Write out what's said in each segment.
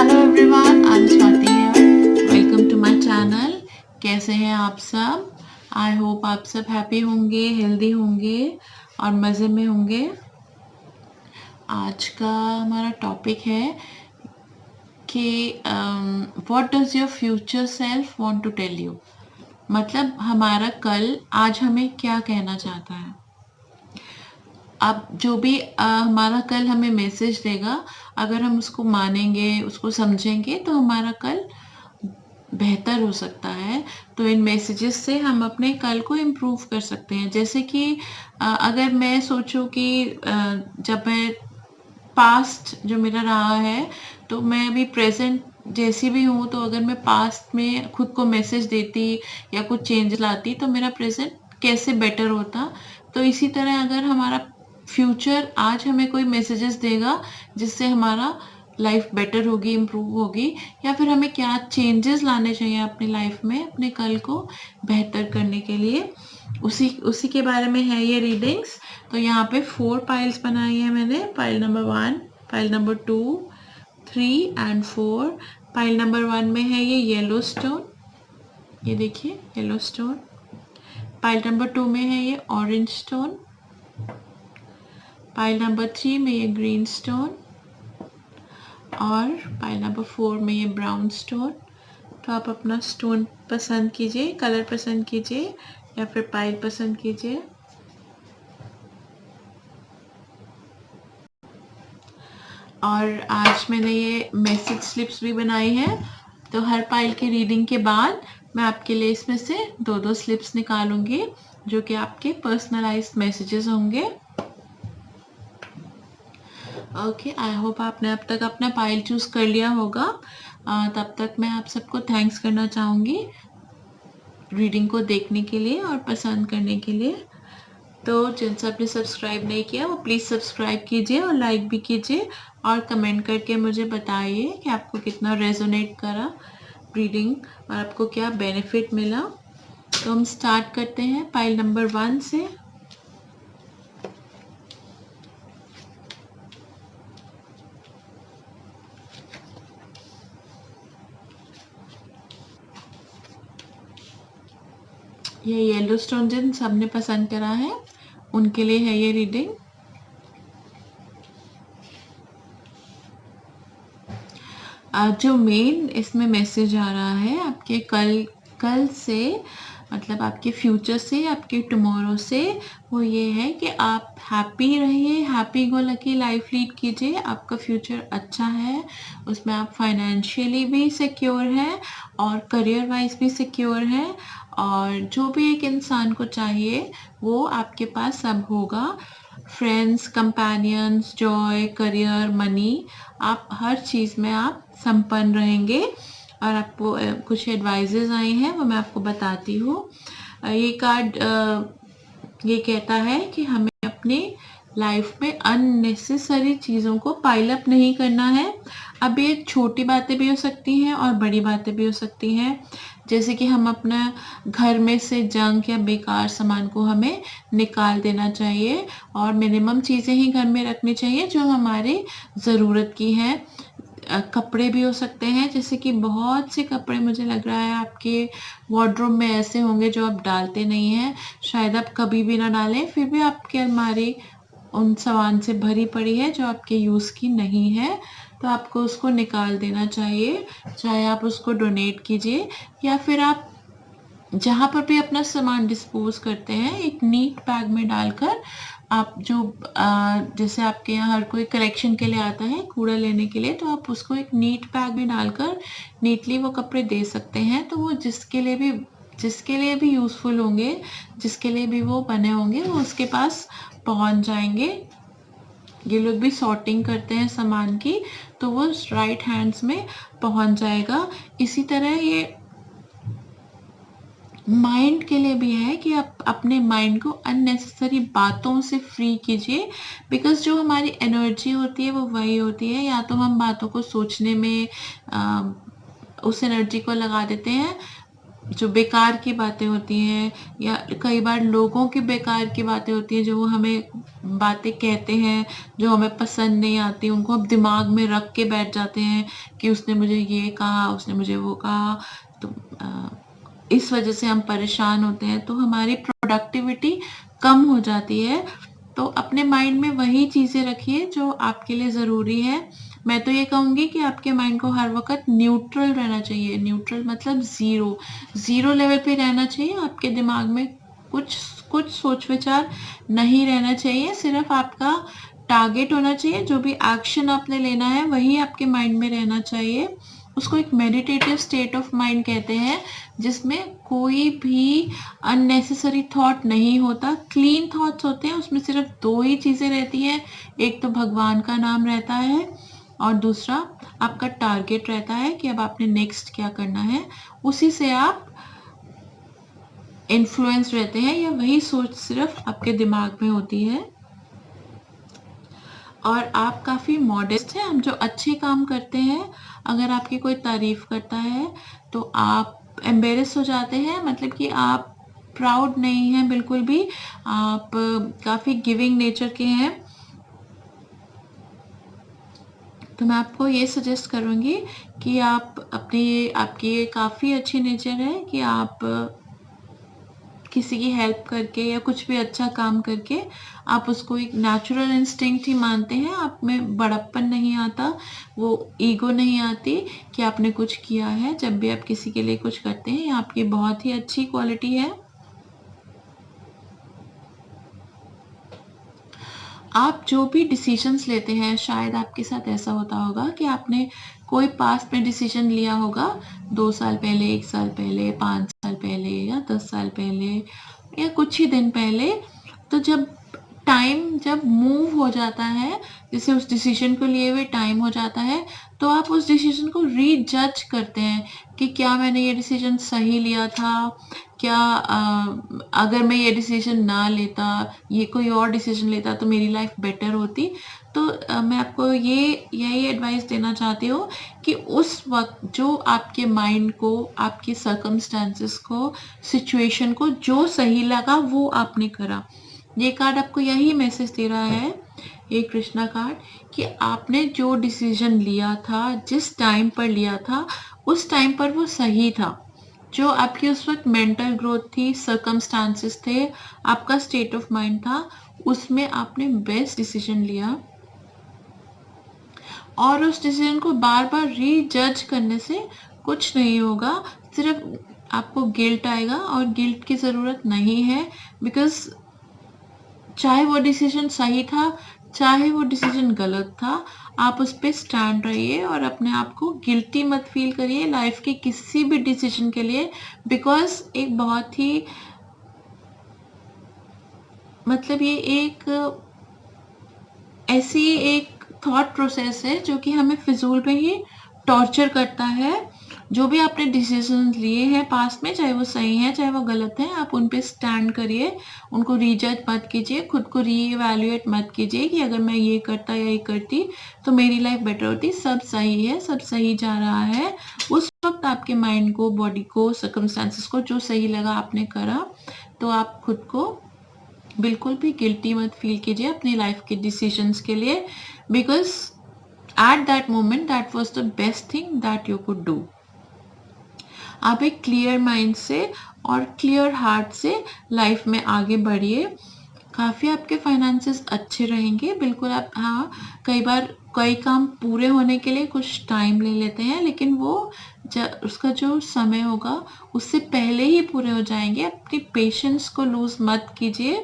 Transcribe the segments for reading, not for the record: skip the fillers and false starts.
Hello everyone, I am Swati here. Welcome to my channel. कैसे हैं आप सब? आई होप आप सब हैप्पी होंगे, हेल्दी होंगे और मज़े में होंगे। आज का हमारा टॉपिक है कि what does your future self want to tell you. मतलब हमारा कल आज हमें क्या कहना चाहता है। अब जो भी हमारा कल हमें मैसेज देगा, अगर हम उसको मानेंगे, उसको समझेंगे, तो हमारा कल बेहतर हो सकता है। तो इन मैसेजेस से हम अपने कल को इम्प्रूव कर सकते हैं। जैसे कि अगर मैं सोचूं कि जब मैं पास्ट जो मेरा रहा है, तो मैं अभी प्रेजेंट जैसी भी हूँ, तो अगर मैं पास्ट में खुद को मैसेज देती या कुछ चेंज लाती, तो मेरा प्रेजेंट कैसे बेटर होता। तो इसी तरह अगर हमारा फ्यूचर आज हमें कोई मैसेजेस देगा जिससे हमारा लाइफ बेटर होगी, इम्प्रूव होगी, या फिर हमें क्या चेंजेस लाने चाहिए अपनी लाइफ में अपने कल को बेहतर करने के लिए, उसी उसी के बारे में है ये रीडिंग्स। तो यहाँ पे 4 पाइल्स बनाई है मैंने। Pile number 1, pile number 2, 3 and 4। Pile number 1 में है ये येलो स्टोन, ये देखिए येलो स्टोन। पाइल नंबर 2 में है ये ऑरेंज स्टोन। पाइल नंबर 3 में ये ग्रीन स्टोन और पाइल नंबर 4 में ये ब्राउन स्टोन। तो आप अपना स्टोन पसंद कीजिए, कलर पसंद कीजिए या फिर पाइल पसंद कीजिए। और आज मैंने ये मैसेज स्लिप्स भी बनाई है। तो हर पाइल की रीडिंग के बाद मैं आपके लिए इसमें से 2-2 स्लिप्स निकालूंगी, जो कि आपके पर्सनलाइज्ड मैसेजेस होंगे। ओके, आई होप आपने अब तक अपना पाइल चूज कर लिया होगा। तब तक मैं आप सबको थैंक्स करना चाहूँगी रीडिंग को देखने के लिए और पसंद करने के लिए। तो जिन सब ने सब्सक्राइब नहीं किया वो प्लीज़ सब्सक्राइब कीजिए और लाइक भी कीजिए और कमेंट करके मुझे बताइए कि आपको कितना रेजोनेट करा रीडिंग और आपको क्या बेनिफिट मिला। तो हम स्टार्ट करते हैं पाइल नंबर 1 से। ये येलो स्टोन जिन सबने पसंद करा है उनके लिए है ये रीडिंग। जो मेन इसमें मैसेज आ रहा है आपके कल से, मतलब आपके फ्यूचर से, आपके टुमारो से, वो ये है कि आप हैप्पी रहिए, happy go lucky life lead कीजिए। आपका फ्यूचर अच्छा है, उसमें आप फाइनेंशियली भी सिक्योर हैं और करियर वाइज भी सिक्योर हैं, और जो भी एक इंसान को चाहिए वो आपके पास सब होगा। Friends, companions, Joy, career, money, आप हर चीज़ में आप संपन्न रहेंगे। और आपको कुछ एडवाइजेज आई हैं वो मैं आपको बताती हूँ। ये कार्ड ये कहता है कि हमें अपने लाइफ में अननेसेसरी चीज़ों को पाइल अप नहीं करना है। अब ये छोटी बातें भी हो सकती हैं और बड़ी बातें भी हो सकती हैं। जैसे कि हम अपना घर में से जंक या बेकार सामान को हमें निकाल देना चाहिए और मिनिमम चीज़ें ही घर में रखनी चाहिए जो हमारी ज़रूरत की हैं। कपड़े भी हो सकते हैं, जैसे कि बहुत से कपड़े मुझे लग रहा है आपके वार्डरोब में ऐसे होंगे जो आप डालते नहीं हैं, शायद आप कभी भी ना डालें, फिर भी आपकी अलमारी उन सामान से भरी पड़ी है जो आपके यूज़ की नहीं है। तो आपको उसको निकाल देना चाहिए, चाहे आप उसको डोनेट कीजिए या फिर आप जहाँ पर भी अपना सामान डिस्पोज करते हैं एक नीट बैग में डालकर, आप जो जैसे आपके यहाँ हर कोई कलेक्शन के लिए आता है कूड़ा लेने के लिए, तो आप उसको एक नीट बैग में डालकर नीटली वो कपड़े दे सकते हैं। तो वो जिसके लिए भी यूज़फुल होंगे, जिसके लिए भी वो बने होंगे, वो उसके पास पहुँच जाएंगे। ये लोग भी सॉर्टिंग करते हैं सामान की, तो वो राइट हैंड्स में पहुँच जाएगा। इसी तरह ये माइंड के लिए भी है कि आप अपने माइंड को अननेसेसरी बातों से फ्री कीजिए, बिकॉज जो हमारी एनर्जी होती है वो वही होती है, या तो हम बातों को सोचने में उस एनर्जी को लगा देते हैं जो बेकार की बातें होती हैं या कई बार लोगों की बेकार की बातें होती हैं जो वो हमें बातें कहते हैं जो हमें पसंद नहीं आती, उनको हम दिमाग में रख के बैठ जाते हैं कि उसने मुझे ये कहा, उसने मुझे वो कहा। तो इस वजह से हम परेशान होते हैं, तो हमारी प्रोडक्टिविटी कम हो जाती है। तो अपने माइंड में वही चीज़ें रखिए जो आपके लिए ज़रूरी है। मैं तो ये कहूँगी कि आपके माइंड को हर वक़्त न्यूट्रल रहना चाहिए। न्यूट्रल मतलब ज़ीरो लेवल पे रहना चाहिए। आपके दिमाग में कुछ कुछ सोच विचार नहीं रहना चाहिए। सिर्फ़ आपका टारगेट होना चाहिए, जो भी एक्शन आपने लेना है वही आपके माइंड में रहना चाहिए। उसको एक मेडिटेटिव स्टेट ऑफ माइंड कहते हैं, जिसमें कोई भी अननेसेसरी थॉट नहीं होता, क्लीन थॉट्स होते हैं। उसमें सिर्फ 2 ही चीज़ें रहती हैं, एक तो भगवान का नाम रहता है और दूसरा आपका टारगेट रहता है कि अब आपने नेक्स्ट क्या करना है। उसी से आप इन्फ्लुएंस रहते हैं, या वही सोच सिर्फ आपके दिमाग में होती है। और आप काफ़ी मॉडेस्ट हैं। हम जो अच्छे काम करते हैं, अगर आपकी कोई तारीफ़ करता है तो आप एम्बेरस हो जाते हैं, मतलब कि आप प्राउड नहीं हैं बिल्कुल भी। आप काफ़ी गिविंग नेचर के हैं। तो मैं आपको ये सजेस्ट करूँगी कि आप आपकी ये काफ़ी अच्छी नेचर है कि आप किसी की हेल्प करके या कुछ भी अच्छा काम करके आप उसको एक नेचुरल इंस्टिंक्ट ही मानते हैं। आप में बड़प्पन नहीं आता, वो ईगो नहीं आती कि आपने कुछ किया है। जब भी आप किसी के लिए कुछ करते हैं, ये आपकी बहुत ही अच्छी क्वालिटी है। आप जो भी डिसीजंस लेते हैं, शायद आपके साथ ऐसा होता होगा कि आपने कोई पास्ट में डिसीजन लिया होगा 2 साल पहले, 1 साल पहले, 5 साल पहले या 10 साल पहले या कुछ ही दिन पहले। तो जब मूव हो जाता है, जैसे उस डिसीजन को लिए हुए टाइम हो जाता है, तो आप उस डिसीजन को रीजज करते हैं कि क्या मैंने ये डिसीजन सही लिया था, क्या अगर मैं ये डिसीजन ना लेता, ये कोई और डिसीजन लेता तो मेरी लाइफ बेटर होती। तो मैं आपको यही एडवाइस देना चाहती हूँ कि उस वक्त जो आपके माइंड को, आपके सर्कमस्टांसेस को, सिचुएशन को जो सही लगा वो आपने करा। ये कार्ड आपको यही मैसेज दे रहा है, ये कृष्णा कार्ड, कि आपने जो डिसीजन लिया था, जिस टाइम पर लिया था, उस टाइम पर वो सही था। जो आपकी उस वक्त मेंटल ग्रोथ थी, सर्कमस्टांसेस थे, आपका स्टेट ऑफ माइंड था, उसमें आपने बेस्ट डिसीजन लिया। और उस डिसीजन को बार बार रीजज करने से कुछ नहीं होगा, सिर्फ आपको गिल्ट आएगा, और गिल्ट की ज़रूरत नहीं है। बिकॉज चाहे वो डिसीजन सही था, चाहे वो डिसीजन गलत था, आप उस पे स्टैंड रहिए और अपने आप को गिल्टी मत फील करिए लाइफ के किसी भी डिसीजन के लिए। बिकॉज एक बहुत ही, मतलब ये एक ऐसी एक थॉट प्रोसेस है जो कि हमें फिजूल में ही टॉर्चर करता है। जो भी आपने डिसीजन लिए हैं पास्ट में, चाहे वो सही है चाहे वो गलत है, आप उन पे स्टैंड करिए, उनको रीजज मत कीजिए, खुद को रीइवैल्यूएट मत कीजिए कि अगर मैं ये करता या ये करती तो मेरी लाइफ बेटर होती। सब सही है, सब सही जा रहा है। उस वक्त आपके माइंड को, बॉडी को, सर्कमस्टांसेस को जो सही लगा आपने करा। तो आप खुद को बिल्कुल भी गिल्टी मत फील कीजिए अपनी लाइफ के डिसीजंस के लिए, because at that moment that was the best thing that you could do. आप एक क्लियर माइंड से और क्लियर हार्ट से लाइफ में आगे बढ़िए। काफ़ी आपके फाइनेंसेस अच्छे रहेंगे, बिल्कुल। आप, हाँ, कई बार कई काम पूरे होने के लिए कुछ टाइम ले लेते हैं, लेकिन वो उसका जो समय होगा उससे पहले ही पूरे हो जाएंगे। अपनी पेशेंस को लूज़ मत कीजिए,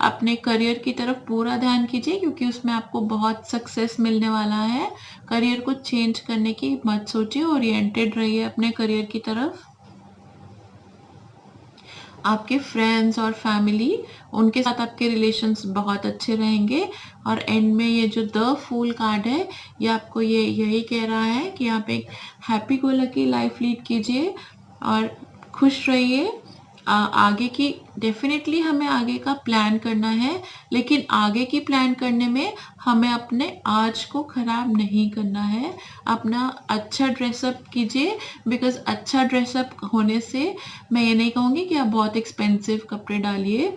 अपने करियर की तरफ पूरा ध्यान कीजिए, क्योंकि उसमें आपको बहुत सक्सेस मिलने वाला है। करियर को चेंज करने की मत सोचिए, ओरिएंटेड रहिए अपने करियर की तरफ। आपके फ्रेंड्स और फैमिली, उनके साथ आपके रिलेशंस बहुत अच्छे रहेंगे। और एंड में ये जो द फूल कार्ड है, ये आपको यही कह रहा है कि आप एक happy go lucky life lead कीजिए और खुश रहिए। आगे की डेफिनेटली हमें आगे का प्लान करना है, लेकिन आगे की प्लान करने में हमें अपने आज को ख़राब नहीं करना है। अपना अच्छा ड्रेसअप कीजिए, बिकॉज़ अच्छा ड्रेसअप होने से मैं ये नहीं कहूँगी कि आप बहुत एक्सपेंसिव कपड़े डालिए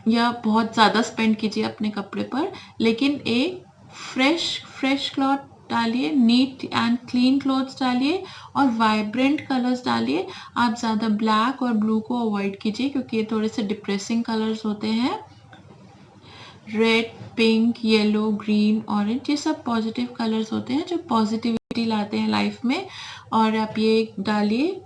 या बहुत ज़्यादा स्पेंड कीजिए अपने कपड़े पर, लेकिन एक फ्रेश क्लॉथ डालिए, नीट एंड क्लीन क्लॉथ्स डालिए और वाइब्रेंट कलर्स डालिए। आप ज़्यादा ब्लैक और ब्लू को अवॉइड कीजिए, क्योंकि ये थोड़े से डिप्रेसिंग कलर्स होते हैं। Red, pink, yellow, green, orange, ये सब पॉजिटिव कलर्स होते हैं जो पॉजिटिविटी लाते हैं लाइफ में, और आप ये डालिए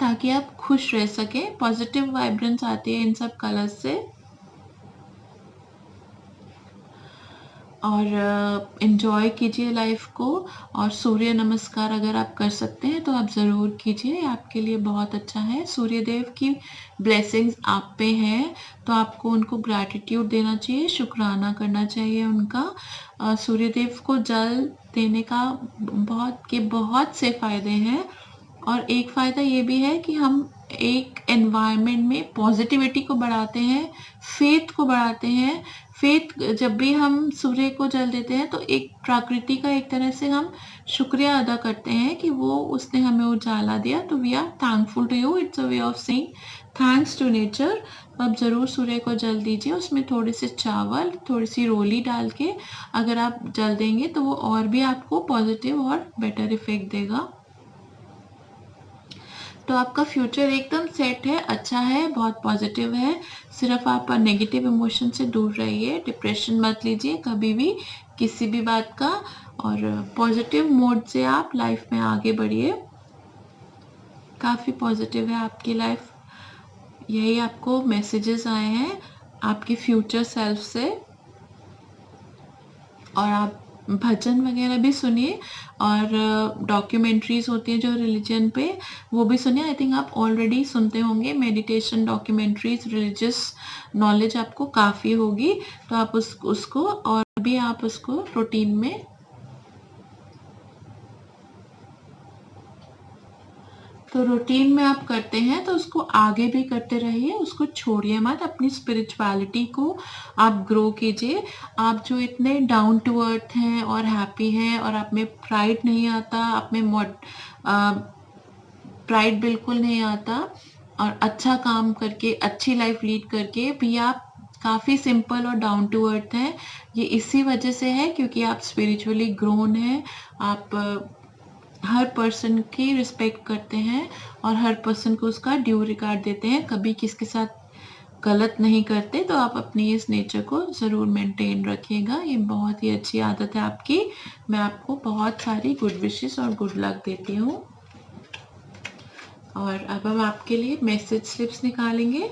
ताकि आप खुश रह सकें। पॉजिटिव वाइब्रेंस आती है इन सब कलर्स से। और एन्जॉय कीजिए लाइफ को। और सूर्य नमस्कार अगर आप कर सकते हैं तो आप ज़रूर कीजिए, आपके लिए बहुत अच्छा है। सूर्य देव की ब्लेसिंग्स आप पे हैं, तो आपको उनको ग्रैटिट्यूड देना चाहिए, शुक्राना करना चाहिए उनका। सूर्य देव को जल देने का बहुत से फ़ायदे हैं, और एक फ़ायदा ये भी है कि हम एक एनवायरनमेंट में पॉजिटिविटी को बढ़ाते हैं, फेथ को बढ़ाते हैं। फेथ, जब भी हम सूर्य को जल देते हैं तो एक प्रकृति का एक तरह से हम शुक्रिया अदा करते हैं कि वो उसने हमें उजाला दिया, तो we are thankful to you. It's a way of saying thanks to nature. आप ज़रूर सूर्य को जल दीजिए, उसमें थोड़े से चावल, थोड़ी सी रोली डाल के अगर आप जल देंगे तो वो और भी आपको पॉजिटिव और बेटर इफेक्ट देगा। तो आपका फ्यूचर एकदम सेट है, अच्छा है, बहुत पॉजिटिव है। सिर्फ आप नेगेटिव इमोशन से दूर रहिए, डिप्रेशन मत लीजिए कभी भी किसी भी बात का, और पॉजिटिव मोड से आप लाइफ में आगे बढ़िए। काफ़ी पॉजिटिव है आपकी लाइफ। यही आपको मैसेजेस आए हैं आपके फ्यूचर सेल्फ से। और आप भजन वगैरह भी सुनिए, और डॉक्यूमेंट्रीज़ होती हैं जो रिलीजन पे, वो भी सुनिए। आई थिंक आप ऑलरेडी सुनते होंगे मेडिटेशन डॉक्यूमेंट्रीज़, रिलीजियस नॉलेज आपको काफ़ी होगी, तो आप उसको और भी आप उसको रूटीन में आप करते हैं तो उसको आगे भी करते रहिए, उसको छोड़िए मत। अपनी स्पिरिचुअलिटी को आप ग्रो कीजिए। आप जो इतने डाउन टू अर्थ हैं और हैप्पी हैं, और आप में प्राइड नहीं आता, आप में प्राइड बिल्कुल नहीं आता, और अच्छा काम करके, अच्छी लाइफ लीड करके भी आप काफ़ी सिंपल और डाउन टू अर्थ हैं। ये इसी वजह से है क्योंकि आप स्पिरिचुअली ग्रोन हैं। आप हर पर्सन की रिस्पेक्ट करते हैं और हर पर्सन को उसका ड्यू रिगार्ड देते हैं, कभी किसके साथ गलत नहीं करते। तो आप अपनी इस नेचर को ज़रूर मेंटेन रखिएगा, ये बहुत ही अच्छी आदत है आपकी। मैं आपको बहुत सारी गुड विशेस और गुड लक देती हूँ। और अब हम आपके लिए मैसेज स्लिप्स निकालेंगे।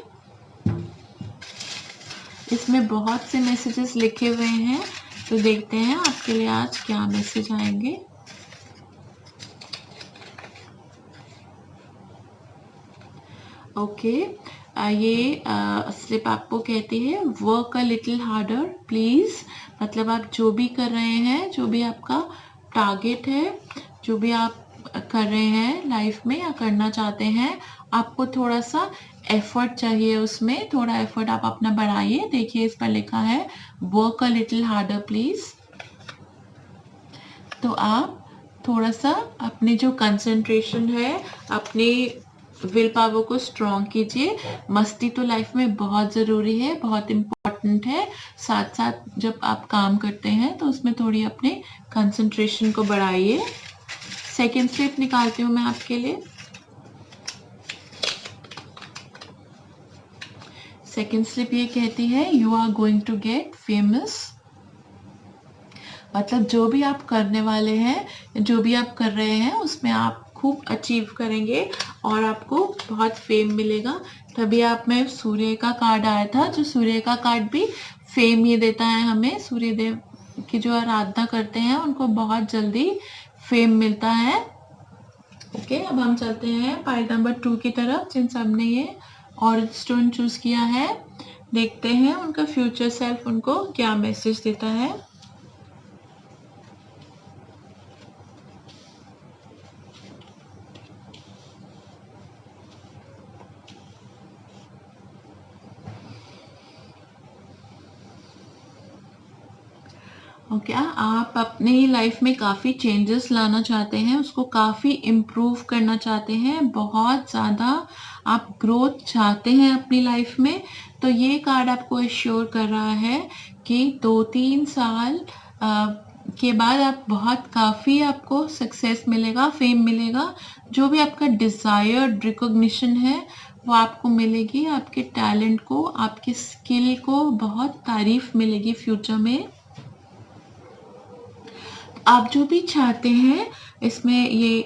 इसमें बहुत से मैसेजेस लिखे हुए हैं, तो देखते हैं आपके लिए आज क्या मैसेज आएंगे। ओके, ये स्लिप आपको कहती है work a little harder please. मतलब आप जो भी कर रहे हैं, जो भी आपका टारगेट है, जो भी आप कर रहे हैं लाइफ में या करना चाहते हैं, आपको थोड़ा सा एफर्ट चाहिए, उसमें थोड़ा एफर्ट आप अपना बढ़ाइए। देखिए इस पर लिखा है work a little harder please. तो आप थोड़ा सा अपनी जो कंसंट्रेशन है, अपनी विल पावर को स्ट्रॉन्ग कीजिए। मस्ती तो लाइफ में बहुत ज़रूरी है, बहुत इम्पॉर्टेंट है। साथ साथ जब आप काम करते हैं तो उसमें थोड़ी अपने कंसंट्रेशन को बढ़ाइए। सेकेंड स्टेप निकालती हूँ मैं आपके लिए। सेकेंड स्लिप ये कहती है you are going to get famous. मतलब जो भी आप करने वाले हैं, जो भी आप कर रहे हैं, उसमें आप खूब अचीव करेंगे और आपको बहुत फेम मिलेगा। तभी आप में सूर्य का कार्ड आया था, जो सूर्य का कार्ड भी फेम ही देता है हमें। सूर्य देव की जो आराधना करते हैं उनको बहुत जल्दी फेम मिलता है। ओके, अब हम चलते हैं पाइल नंबर 2 की तरफ, जिन सब ने ये ऑरेंज स्टोन चूज किया है। देखते हैं उनका फ्यूचर सेल्फ उनको क्या मैसेज देता है। ओके, आप अपनी लाइफ में काफ़ी चेंजेस लाना चाहते हैं, उसको काफ़ी इम्प्रूव करना चाहते हैं, बहुत ज़्यादा आप ग्रोथ चाहते हैं अपनी लाइफ में, तो ये कार्ड आपको एश्योर कर रहा है कि 2-3 साल के बाद आप बहुत काफ़ी आपको सक्सेस मिलेगा, फेम मिलेगा, जो भी आपका डिज़ायर्ड रिकॉग्निशन है वो आपको मिलेगी, आपके टैलेंट को, आपके स्किल को बहुत तारीफ मिलेगी फ्यूचर में। आप जो भी चाहते हैं इसमें ये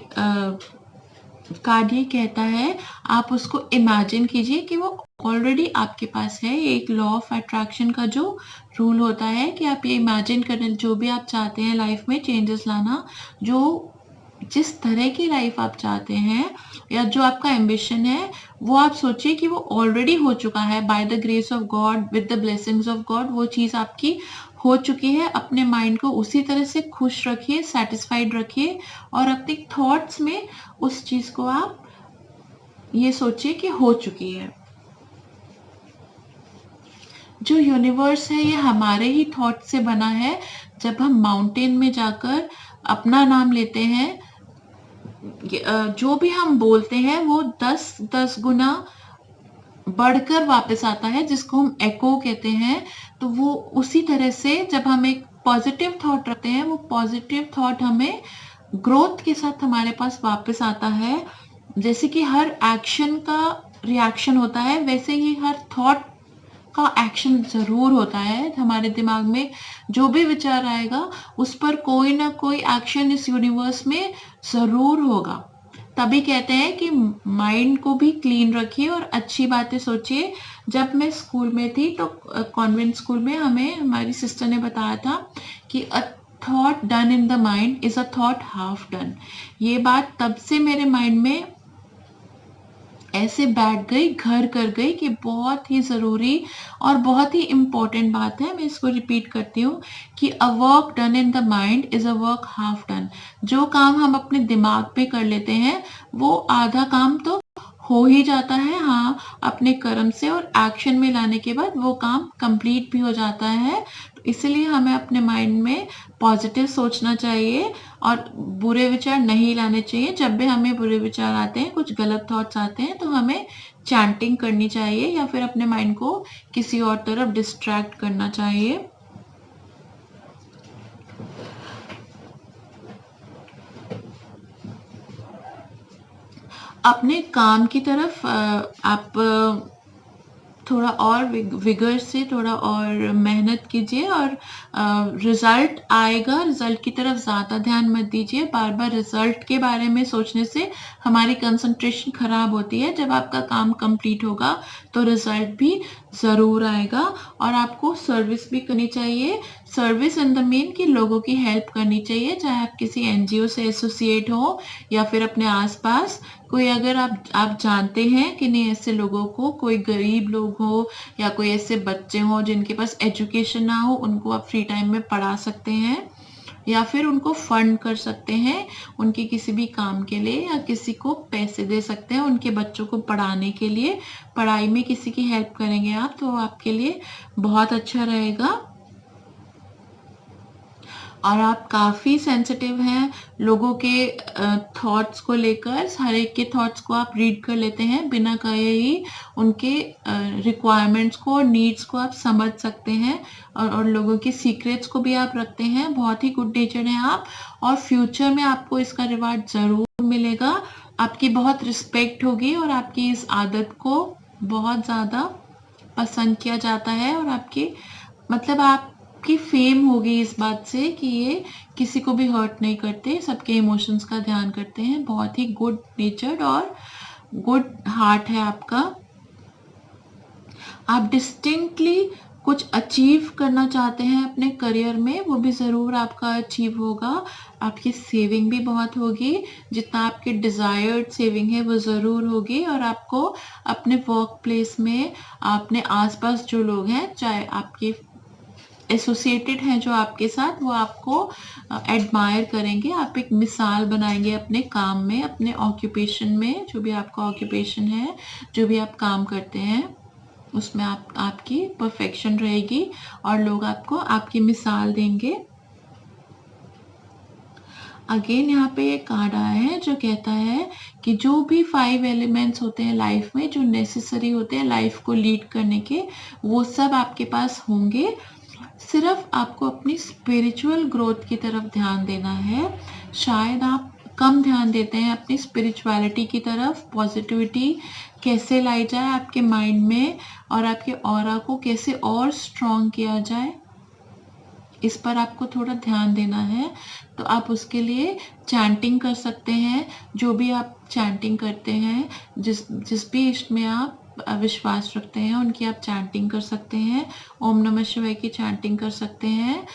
कार्ड ये कहता है, आप उसको इमेजिन कीजिए कि वो ऑलरेडी आपके पास है। एक लॉ ऑफ अट्रैक्शन का जो रूल होता है कि आप ये इमेजिन करें, जो भी आप चाहते हैं लाइफ में चेंजेस लाना, जो जिस तरह की लाइफ आप चाहते हैं या जो आपका एम्बिशन है, वो आप सोचिए कि वो ऑलरेडी हो चुका है by the grace of God, with the blessings of God, वो चीज़ आपकी हो चुकी है। अपने माइंड को उसी तरह से खुश रखिए, सेटिस्फाइड रखिए और अपने थॉट्स में उस चीज़ को आप ये सोचिए कि हो चुकी है। जो यूनिवर्स है ये हमारे ही थॉट से बना है। जब हम माउंटेन में जाकर अपना नाम लेते हैं, जो भी हम बोलते हैं वो 10 गुना बढ़कर वापस आता है, जिसको हम एको कहते हैं। तो वो उसी तरह से जब हम एक पॉजिटिव थॉट रखते हैं, वो पॉजिटिव थॉट हमें ग्रोथ के साथ हमारे पास वापस आता है। जैसे कि हर एक्शन का रिएक्शन होता है, वैसे ही हर थॉट का एक्शन ज़रूर होता है। हमारे दिमाग में जो भी विचार आएगा, उस पर कोई ना कोई एक्शन इस यूनिवर्स में ज़रूर होगा। तभी कहते हैं कि माइंड को भी क्लीन रखिए और अच्छी बातें सोचिए। जब मैं स्कूल में थी तो कॉन्वेंट स्कूल में हमें हमारी सिस्टर ने बताया था कि a thought done in the mind is a thought half done. ये बात तब से मेरे माइंड में ऐसे बैठ गई, घर कर गई कि बहुत ही ज़रूरी और बहुत ही इम्पोर्टेंट बात है। मैं इसको रिपीट करती हूँ कि a work done in the mind is a work half done. जो काम हम अपने दिमाग पे कर लेते हैं, वो आधा काम तो हो ही जाता है, हाँ, अपने कर्म से और एक्शन में लाने के बाद वो काम कंप्लीट भी हो जाता है। तो इसलिए हमें अपने माइंड में पॉजिटिव सोचना चाहिए और बुरे विचार नहीं लाने चाहिए। जब भी हमें बुरे विचार आते हैं, कुछ गलत थॉट्स आते हैं, तो हमें चैंटिंग करनी चाहिए या फिर अपने माइंड को किसी और तरफ डिस्ट्रैक्ट करना चाहिए। अपने काम की तरफ आप थोड़ा और विगर से थोड़ा और मेहनत कीजिए और रिजल्ट आएगा, रिजल्ट की तरफ ज़्यादा ध्यान मत दीजिए। बार बार रिजल्ट के बारे में सोचने से हमारी कंसंट्रेशन खराब होती है। जब आपका काम कंप्लीट होगा तो रिजल्ट भी ज़रूर आएगा। और आपको सर्विस भी करनी चाहिए। सर्विस इन द मेन कि लोगों की हेल्प करनी चाहिए, चाहे आप किसी एनजीओ से एसोसिएट हो या फिर अपने आसपास कोई, अगर आप जानते हैं कि नहीं ऐसे लोगों को, कोई गरीब लोग हो या कोई ऐसे बच्चे हो जिनके पास एजुकेशन ना हो, उनको आप फ्री टाइम में पढ़ा सकते हैं या फिर उनको फंड कर सकते हैं उनके किसी भी काम के लिए, या किसी को पैसे दे सकते हैं उनके बच्चों को पढ़ाने के लिए। पढ़ाई में किसी की हेल्प करेंगे आप तो आपके लिए बहुत अच्छा रहेगा। और आप काफ़ी सेंसिटिव हैं लोगों के थॉट्स को लेकर। हर एक के थॉट्स को आप रीड कर लेते हैं, बिना कहे ही उनके रिक्वायरमेंट्स को और नीड्स को आप समझ सकते हैं और लोगों की सीक्रेट्स को भी आप रखते हैं। बहुत ही गुड नेचर हैं आप और फ्यूचर में आपको इसका रिवार्ड ज़रूर मिलेगा। आपकी बहुत रिस्पेक्ट होगी और आपकी इस आदत को बहुत ज़्यादा पसंद किया जाता है और आपकी मतलब आपकी फेम होगी इस बात से कि ये किसी को भी हर्ट नहीं करते, सबके इमोशंस का ध्यान करते हैं। बहुत ही गुड नेचर्ड और गुड हार्ट है आपका। आप डिस्टिंक्टली कुछ अचीव करना चाहते हैं अपने करियर में, वो भी ज़रूर आपका अचीव होगा। आपकी सेविंग भी बहुत होगी, जितना आपके डिज़ायर्ड सेविंग है वो ज़रूर होगी। और आपको अपने वर्क प्लेस में अपने आसपास जो लोग हैं, चाहे आपके एसोसिएटेड हैं जो आपके साथ, वो आपको एडमायर करेंगे। आप एक मिसाल बनाएंगे अपने काम में, अपने ऑक्यूपेशन में, जो भी आपका ऑक्यूपेशन है, जो भी आप काम करते हैं उसमें आपकी परफेक्शन रहेगी और लोग आपको आपकी मिसाल देंगे। अगेन यहाँ पे एक कार्ड आया है जो कहता है कि जो भी 5 एलिमेंट्स होते हैं लाइफ में, जो नेसेसरी होते हैं लाइफ को लीड करने के, वो सब आपके पास होंगे। सिर्फ आपको अपनी स्पिरिचुअल ग्रोथ की तरफ ध्यान देना है। शायद आप कम ध्यान देते हैं अपनी स्पिरिचुअलिटी की तरफ। पॉजिटिविटी कैसे लाई जाए आपके माइंड में और आपके ऑरा को कैसे और स्ट्रॉन्ग किया जाए, इस पर आपको थोड़ा ध्यान देना है। तो आप उसके लिए चैंटिंग कर सकते हैं। जो भी आप चैंटिंग करते हैं, जिस भी इष्ट में आप विश्वास रखते हैं, उनकी आप चैंटिंग कर सकते हैं। ओम नमः शिवाय की चैंटिंग कर सकते हैं।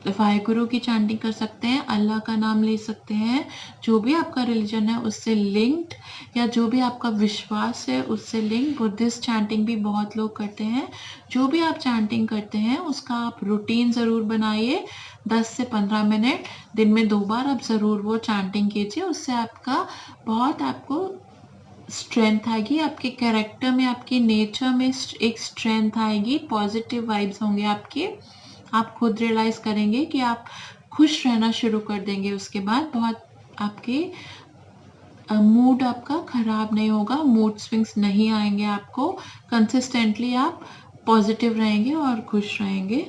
वाहेगुरु की चैंटिंग कर सकते हैं। अल्लाह का नाम ले सकते हैं। जो भी आपका रिलीजन है उससे लिंक्ड, या जो भी आपका विश्वास है उससे लिंक्ड। बुद्धिस्ट चैंटिंग भी बहुत लोग करते हैं। जो भी आप चैंटिंग करते हैं उसका आप रूटीन ज़रूर बनाइए। 10 से 15 मिनट दिन में 2 बार आप ज़रूर वो चैंटिंग कीजिए। उससे आपका बहुत आपको स्ट्रेंथ आएगी, आपके कैरेक्टर में, आपके नेचर में एक स्ट्रेंथ आएगी। पॉजिटिव वाइब्स होंगे आपके। आप खुद रियलाइज करेंगे कि आप खुश रहना शुरू कर देंगे। उसके बाद बहुत आपके मूड आपका खराब नहीं होगा, मूड स्विंग्स नहीं आएंगे आपको। कंसिस्टेंटली आप पॉजिटिव रहेंगे और खुश रहेंगे।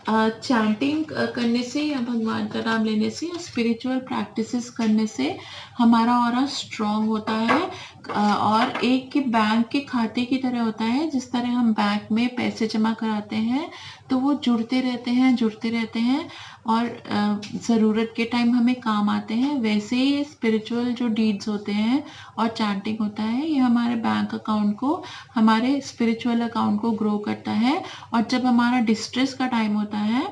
चैंटिंग करने से या भगवान का नाम लेने से या स्पिरिचुअल प्रैक्टिसेस करने से हमारा ऑरा स्ट्रॉन्ग होता है। और एक के बैंक के खाते की तरह होता है। जिस तरह हम बैंक में पैसे जमा कराते हैं तो वो जुड़ते रहते हैं और ज़रूरत के टाइम हमें काम आते हैं। वैसे ही स्पिरिचुअल जो डीड्स होते हैं और चैंटिंग होता है, ये हमारे बैंक अकाउंट को, हमारे स्पिरिचुअल अकाउंट को ग्रो करता है। और जब हमारा डिस्ट्रेस का टाइम होता है,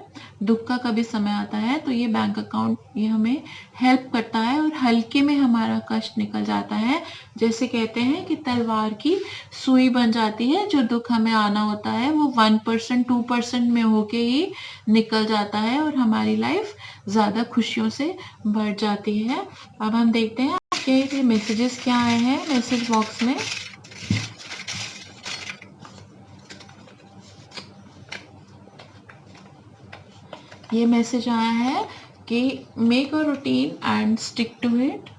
दुख का कभी समय आता है, तो ये बैंक अकाउंट ये हमें हेल्प करता है और हल्के में हमारा कष्ट निकल जाता है। जैसे कहते हैं कि तलवार की सुई बन जाती है। जो दुख हमें आना होता है वो 1% 2% में होके ही निकल जाता है और हमारी लाइफ ज़्यादा खुशियों से भर जाती है। अब हम देखते हैं आपके मैसेजेस क्या आए हैं मैसेज बॉक्स में। ये मैसेज आया है कि make a routine and stick to it.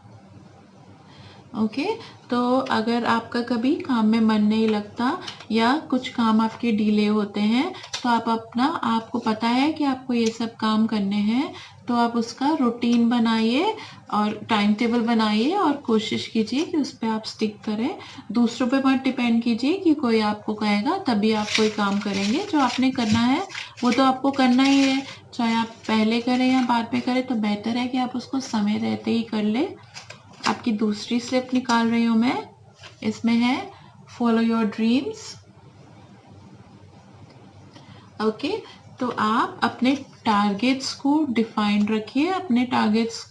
Okay, तो अगर आपका कभी काम में मन नहीं लगता या कुछ काम आपके डिले होते हैं, तो आप आपको पता है कि आपको ये सब काम करने हैं, तो आप उसका रूटीन बनाइए और टाइम टेबल बनाइए और कोशिश कीजिए कि उस पर आप स्टिक करें। दूसरों पे मत डिपेंड कीजिए कि कोई आपको कहेगा तभी आप कोई काम करेंगे। जो आपने करना है वो तो आपको करना ही है, चाहे आप पहले करें या बाद में करें। तो बेहतर है कि आप उसको समय रहते ही कर ले। आपकी दूसरी स्लिप निकाल रही हूँ मैं। इसमें है फॉलो योर ड्रीम्स। ओके, तो आप अपने टारगेट्स को डिफाइन रखिए, अपने टारगेट्स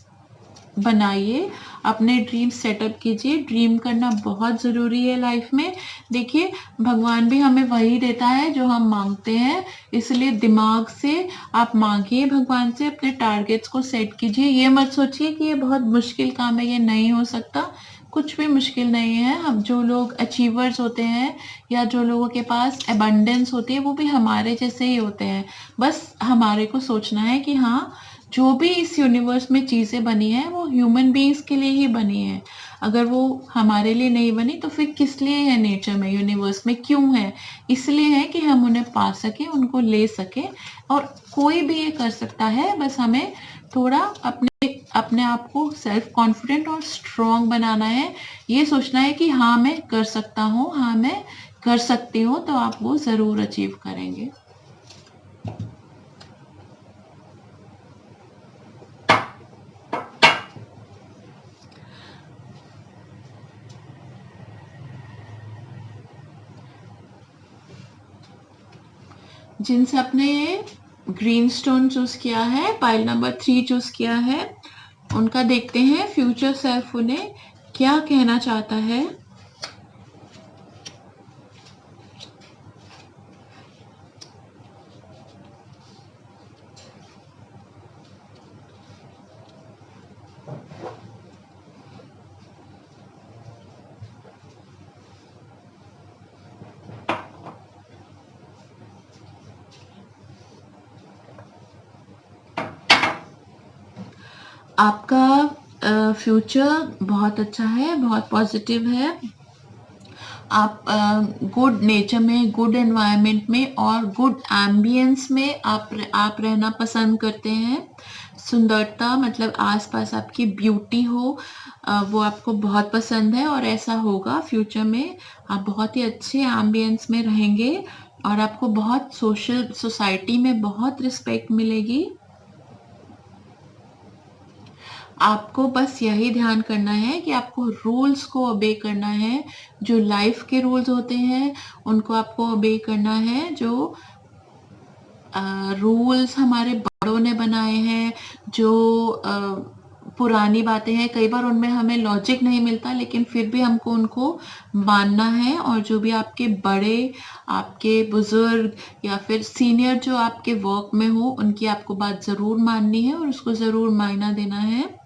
बनाइए, अपने ड्रीम सेटअप कीजिए। ड्रीम करना बहुत ज़रूरी है लाइफ में। देखिए, भगवान भी हमें वही देता है जो हम मांगते हैं, इसलिए दिमाग से आप मांगिए भगवान से, अपने टारगेट्स को सेट कीजिए। ये मत सोचिए कि ये बहुत मुश्किल काम है, ये नहीं हो सकता। कुछ भी मुश्किल नहीं है। हम जो लोग अचीवर्स होते हैं या जो लोगों के पास एबंडेंस होती है, वो भी हमारे जैसे ही होते हैं। बस हमारे को सोचना है कि हाँ, जो भी इस यूनिवर्स में चीज़ें बनी हैं वो ह्यूमन बीइंग्स के लिए ही बनी है। अगर वो हमारे लिए नहीं बनी तो फिर किस लिए है नेचर में, यूनिवर्स में क्यों है? इसलिए है कि हम उन्हें पा सकें, उनको ले सकें। और कोई भी ये कर सकता है। बस हमें थोड़ा अपने आप को सेल्फ कॉन्फिडेंट और स्ट्रॉन्ग बनाना है। ये सोचना है कि हाँ, मैं कर सकता हूँ, हाँ, मैं कर सकती हूँ, तो आप वो ज़रूर अचीव करेंगे। जिन सबने ग्रीन स्टोन चूज किया है, पाइल नंबर 3 चूज किया है, उनका देखते हैं फ्यूचर सेल्फ उन्हें क्या कहना चाहता है। आपका फ्यूचर बहुत अच्छा है, बहुत पॉजिटिव है। आप गुड नेचर में, गुड एनवायरनमेंट में और गुड एम्बियंस में आप रहना पसंद करते हैं। सुंदरता मतलब आसपास आपकी ब्यूटी हो, वो आपको बहुत पसंद है और ऐसा होगा फ्यूचर में। आप बहुत ही अच्छे एम्बियंस में रहेंगे और आपको बहुत सोसाइटी में बहुत रिस्पेक्ट मिलेगी। आपको बस यही ध्यान करना है कि आपको रूल्स को ओबे करना है। जो लाइफ के रूल्स होते हैं उनको आपको ओबे करना है। जो रूल्स हमारे बड़ों ने बनाए हैं, जो पुरानी बातें हैं, कई बार उनमें हमें लॉजिक नहीं मिलता, लेकिन फिर भी हमको उनको मानना है। और जो भी आपके बड़े, आपके बुजुर्ग या फिर सीनियर जो आपके वर्क में हो, उनकी आपको बात ज़रूर माननी है और उसको ज़रूर मायना देना है।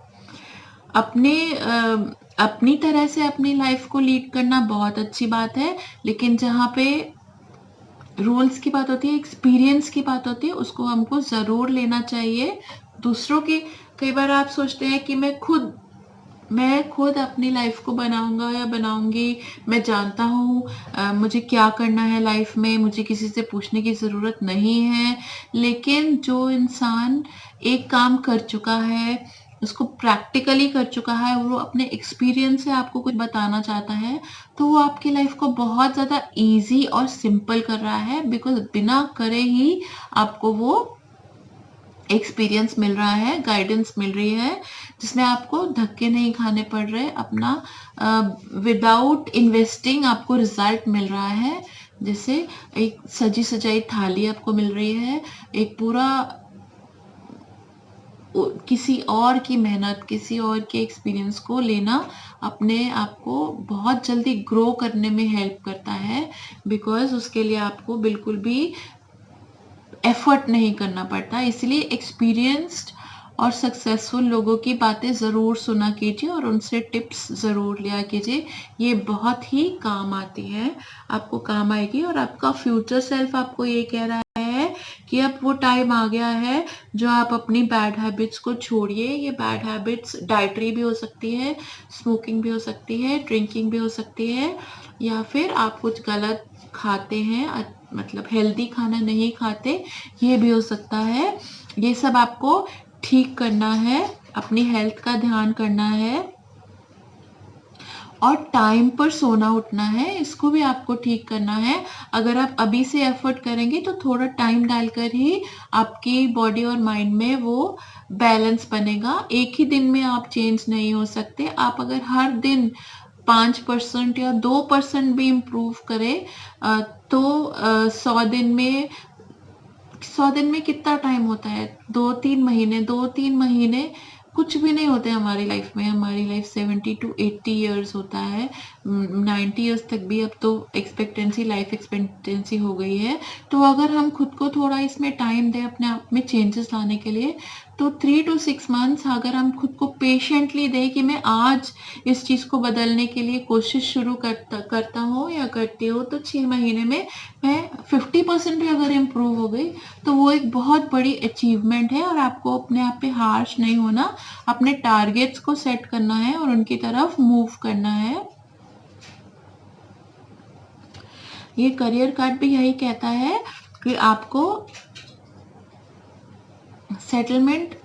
अपनी तरह से अपनी लाइफ को लीड करना बहुत अच्छी बात है, लेकिन जहाँ पे रूल्स की बात होती है, एक्सपीरियंस की बात होती है, उसको हमको ज़रूर लेना चाहिए। दूसरों की, कई बार आप सोचते हैं कि मैं खुद अपनी लाइफ को बनाऊंगा या बनाऊंगी, मैं जानता हूँ मुझे क्या करना है लाइफ में, मुझे किसी से पूछने की ज़रूरत नहीं है। लेकिन जो इंसान एक काम कर चुका है, उसको प्रैक्टिकली कर चुका है, वो अपने एक्सपीरियंस से आपको कुछ बताना चाहता है, तो वो आपकी लाइफ को बहुत ज़्यादा ईजी और सिंपल कर रहा है। बिकॉज बिना करे ही आपको वो एक्सपीरियंस मिल रहा है, गाइडेंस मिल रही है, जिसमें आपको धक्के नहीं खाने पड़ रहे। अपना विदाउट इन्वेस्टिंग आपको रिजल्ट मिल रहा है। जैसे एक सजी सजाई थाली आपको मिल रही है, एक पूरा किसी और की मेहनत, किसी और के एक्सपीरियंस को लेना अपने आप को बहुत जल्दी ग्रो करने में हेल्प करता है। बिकॉज उसके लिए आपको बिल्कुल भी एफर्ट नहीं करना पड़ता। इसलिए एक्सपीरियंस्ड और सक्सेसफुल लोगों की बातें ज़रूर सुना कीजिए और उनसे टिप्स ज़रूर लिया कीजिए। ये बहुत ही काम आती है, आपको काम आएगी। और आपका फ्यूचर सेल्फ आपको ये कह रहा है कि अब वो टाइम आ गया है जो आप अपनी बैड हैबिट्स को छोड़िए। ये बैड हैबिट्स डाइटरी भी हो सकती है, स्मोकिंग भी हो सकती है, ड्रिंकिंग भी हो सकती है, या फिर आप कुछ गलत खाते हैं, मतलब हेल्दी खाना नहीं खाते, ये भी हो सकता है। ये सब आपको ठीक करना है, अपनी हेल्थ का ध्यान करना है और टाइम पर सोना उठना है, इसको भी आपको ठीक करना है। अगर आप अभी से एफर्ट करेंगे तो थोड़ा टाइम डालकर ही आपकी बॉडी और माइंड में वो बैलेंस बनेगा। एक ही दिन में आप चेंज नहीं हो सकते। आप अगर हर दिन 5% या 2% भी इम्प्रूव करें तो 100 दिन में कितना टाइम होता है? 2-3 महीने कुछ भी नहीं होते हमारी लाइफ में। हमारी लाइफ 70 to 80 ईयर्स होता है, 90 ईयर्स तक भी अब तो लाइफ एक्सपेक्टेंसी हो गई है। तो अगर हम खुद को थोड़ा इसमें टाइम दें अपने आप में चेंजेस लाने के लिए, तो 3 to 6 मंथ्स अगर हम खुद को पेशेंटली दें कि मैं आज इस चीज़ को बदलने के लिए कोशिश शुरू करता हूँ या करती हूँ, तो 6 महीने में मैं 50% भी अगर इम्प्रूव हो गई तो वो एक बहुत बड़ी अचीवमेंट है। और आपको अपने आप पे हार्श नहीं होना, अपने टारगेट्स को सेट करना है और उनकी तरफ मूव करना है। ये करियर कार्ड भी यही कहता है कि आपको सेटलमेंट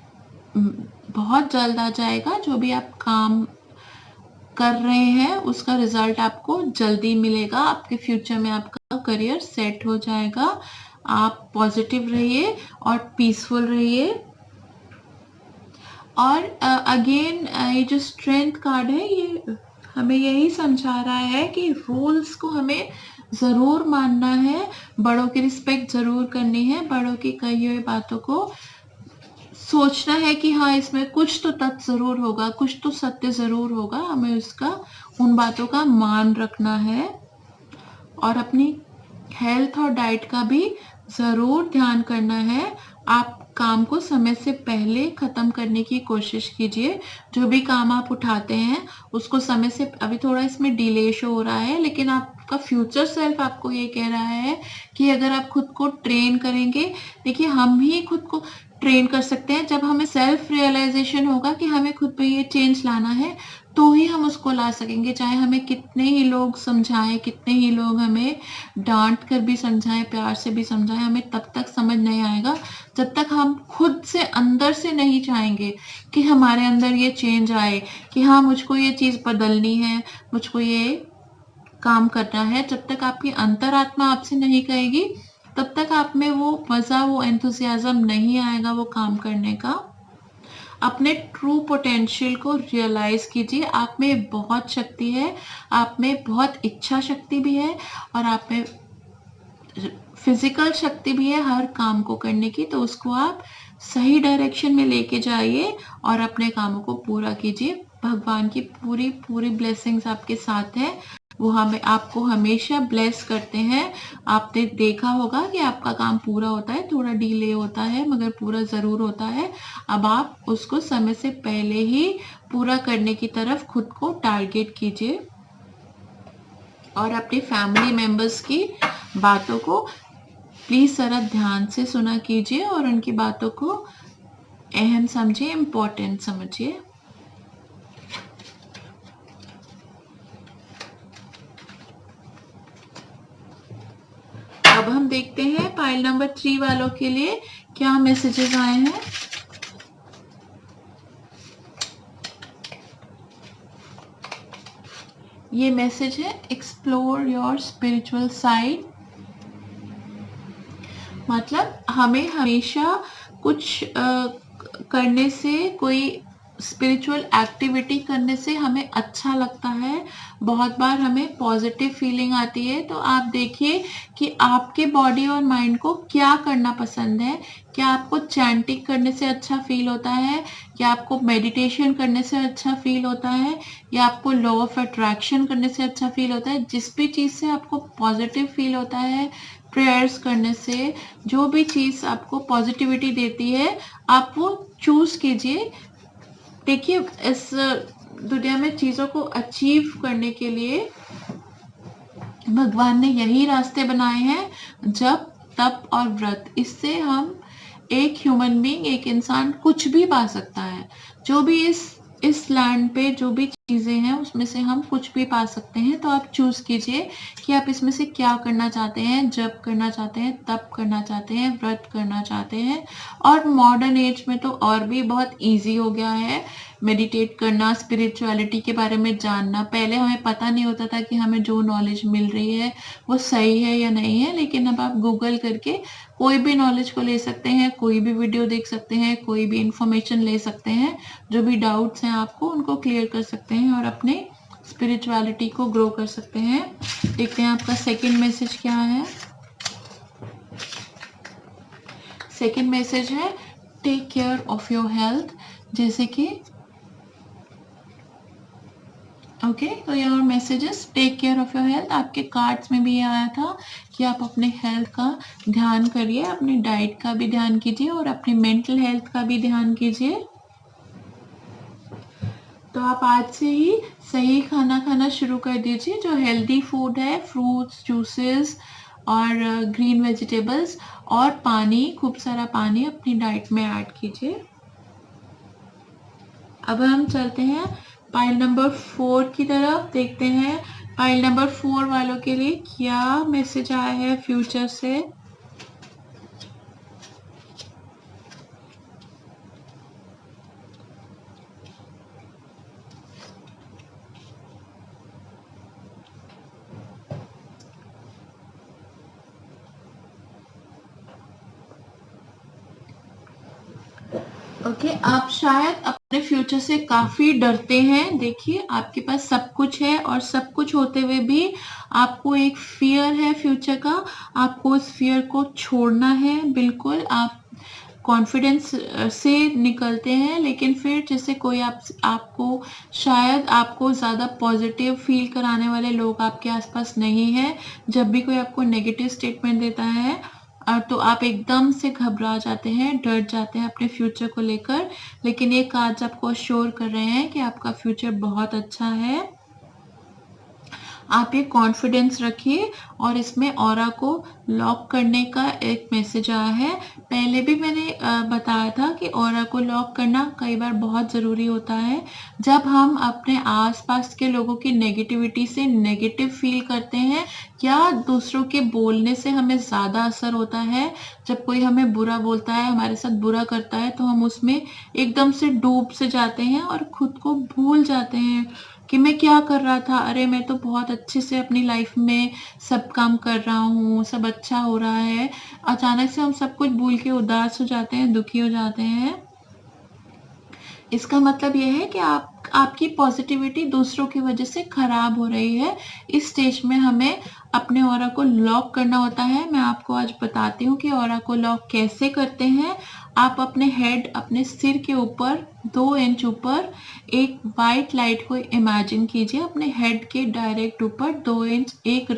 बहुत जल्द आ जाएगा। जो भी आप काम कर रहे हैं उसका रिजल्ट आपको जल्दी मिलेगा। आपके फ्यूचर में आपका करियर सेट हो जाएगा। आप पॉजिटिव रहिए और पीसफुल रहिए। और अगेन ये जो स्ट्रेंथ कार्ड है, ये हमें यही समझा रहा है कि रूल्स को हमें ज़रूर मानना है, बड़ों की रिस्पेक्ट ज़रूर करनी है, बड़ों की कही हुई बातों को सोचना है कि हाँ इसमें कुछ तो तथ्य ज़रूर होगा, कुछ तो सत्य ज़रूर होगा, हमें उन बातों का मान रखना है। और अपनी हेल्थ और डाइट का भी ज़रूर ध्यान करना है। आप काम को समय से पहले ख़त्म करने की कोशिश कीजिए। जो भी काम आप उठाते हैं उसको समय से, अभी थोड़ा इसमें डिले शो हो रहा है, लेकिन आपका फ्यूचर सेल्फ आपको ये कह रहा है कि अगर आप खुद को ट्रेन करेंगे, देखिए हम ही खुद को ट्रेन कर सकते हैं। जब हमें सेल्फ रियलाइजेशन होगा कि हमें खुद पे ये चेंज लाना है, तो ही हम उसको ला सकेंगे। चाहे हमें कितने ही लोग समझाएं, कितने ही लोग हमें डांट कर भी समझाएं, प्यार से भी समझाएं, हमें तब तक समझ नहीं आएगा जब तक हम खुद से अंदर से नहीं चाहेंगे कि हमारे अंदर ये चेंज आए, कि हाँ मुझको ये चीज़ बदलनी है, मुझको ये काम करना है। जब तक आपकी अंतरात्मा आपसे नहीं कहेगी, तब तक आप में वो मज़ा, वो एंथुसियाज्म नहीं आएगा वो काम करने का। अपने ट्रू पोटेंशियल को रियलाइज कीजिए। आप में बहुत शक्ति है, आप में बहुत इच्छा शक्ति भी है, और आप में फिजिकल शक्ति भी है हर काम को करने की। तो उसको आप सही डायरेक्शन में लेके जाइए और अपने कामों को पूरा कीजिए। भगवान की पूरी पूरी ब्लेसिंग्स आपके साथ है। वो हमें आपको हमेशा ब्लेस करते हैं। आपने देखा होगा कि आपका काम पूरा होता है, थोड़ा डिले होता है मगर पूरा ज़रूर होता है। अब आप उसको समय से पहले ही पूरा करने की तरफ खुद को टारगेट कीजिए, और अपनी फैमिली मेंबर्स की बातों को प्लीज़ ज़रा ध्यान से सुना कीजिए और उनकी बातों को अहम समझिए, इम्पोर्टेंट समझिए। अब हम देखते हैं पाइल नंबर 3 वालों के लिए क्या मैसेजेस आए हैं। ये मैसेज है, एक्सप्लोर योर स्पिरिचुअल साइड। मतलब हमें हमेशा कुछ करने से, कोई स्पिरिचुअल एक्टिविटी करने से हमें अच्छा लगता है, बहुत बार हमें पॉजिटिव फीलिंग आती है। तो आप देखिए कि आपके बॉडी और माइंड को क्या करना पसंद है। क्या आपको चैंटिंग करने से अच्छा फील होता है, या आपको मेडिटेशन करने से अच्छा फील होता है, या आपको लॉ ऑफ अट्रैक्शन करने से अच्छा फील होता है। जिस भी चीज़ से आपको पॉजिटिव फील होता है, प्रेयर्स करने से, जो भी चीज़ आपको पॉजिटिविटी देती है, आप वो चूज़ कीजिए। देखिए, इस दुनिया में चीज़ों को अचीव करने के लिए भगवान ने यही रास्ते बनाए हैं, जप, तप और व्रत। इससे हम, एक ह्यूमन बीइंग, एक इंसान कुछ भी पा सकता है। जो भी इस लैंड पे जो भी चीज़ें हैं उसमें से हम कुछ भी पा सकते हैं। तो आप चूज़ कीजिए कि आप इसमें से क्या करना चाहते हैं। जप करना चाहते हैं, तप करना चाहते हैं, व्रत करना चाहते हैं। और मॉडर्न एज में तो और भी बहुत इजी हो गया है मेडिटेट करना, स्पिरिचुअलिटी के बारे में जानना। पहले हमें पता नहीं होता था कि हमें जो नॉलेज मिल रही है वो सही है या नहीं है, लेकिन अब आप गूगल करके कोई भी नॉलेज को ले सकते हैं, कोई भी वीडियो देख सकते हैं, कोई भी इंफॉर्मेशन ले सकते हैं। जो भी डाउट्स हैं आपको, उनको क्लियर कर सकते हैं और अपने स्पिरिचुअलिटी को ग्रो कर सकते हैं। देखते हैं आपका सेकंड मैसेज क्या है। सेकंड मैसेज है, take care of your health. जैसे कि ओके, तो your messages, take care of your health. आपके कार्ड्स में भी ये आया था कि आप अपने हेल्थ का ध्यान करिए, अपनी डाइट का भी ध्यान कीजिए और अपनी मेंटल हेल्थ का भी ध्यान कीजिए। तो आप आज से ही सही खाना खाना शुरू कर दीजिए, जो हेल्दी फूड है, फ्रूट्स, जूसेस और ग्रीन वेजिटेबल्स, और पानी, खूब सारा पानी अपनी डाइट में ऐड कीजिए। अब हम चलते हैं पाइल नंबर 4 की तरफ। देखते हैं पाइल नंबर 4 वालों के लिए क्या मैसेज आया है फ्यूचर से। ओके, आप शायद अपने फ्यूचर से काफ़ी डरते हैं। देखिए, आपके पास सब कुछ है और सब कुछ होते हुए भी आपको एक फ़ियर है फ्यूचर का। आपको उस फ़ियर को छोड़ना है। बिल्कुल, आप कॉन्फिडेंस से निकलते हैं, लेकिन फिर जैसे कोई आपको शायद आपको ज़्यादा पॉजिटिव फील कराने वाले लोग आपके आसपास नहीं है। जब भी कोई आपको नेगेटिव स्टेटमेंट देता है तो आप एकदम से घबरा जाते हैं, डर जाते हैं अपने फ्यूचर को लेकर। लेकिन ये कार्ड्स आपको अश्योर कर रहे हैं कि आपका फ्यूचर बहुत अच्छा है। आप ये कॉन्फिडेंस रखिए और इसमें ऑरा को लॉक करने का एक मैसेज आया है। पहले भी मैंने बताया था कि ऑरा को लॉक करना कई बार बहुत ज़रूरी होता है। जब हम अपने आसपास के लोगों की नेगेटिविटी से नेगेटिव फील करते हैं या दूसरों के बोलने से हमें ज़्यादा असर होता है, जब कोई हमें बुरा बोलता है, हमारे साथ बुरा करता है, तो हम उसमें एकदम से डूब से जाते हैं और खुद को भूल जाते हैं कि मैं क्या कर रहा था, अरे मैं तो बहुत अच्छे से अपनी लाइफ में सब काम कर रहा हूँ, सब अच्छा हो रहा है। अचानक से हम सब कुछ भूल के उदास हो जाते हैं, दुखी हो जाते हैं। इसका मतलब ये है कि आपकी पॉजिटिविटी दूसरों की वजह से खराब हो रही है। इस स्टेज में हमें अपने ऑरा को लॉक करना होता है। मैं आपको आज बताती हूँ कि ऑरा को लॉक कैसे करते हैं। आप अपने हेड, अपने सिर के ऊपर 2 इंच ऊपर एक वाइट लाइट को इमेजिन कीजिए। अपने हेड के डायरेक्ट ऊपर 2 इंच एक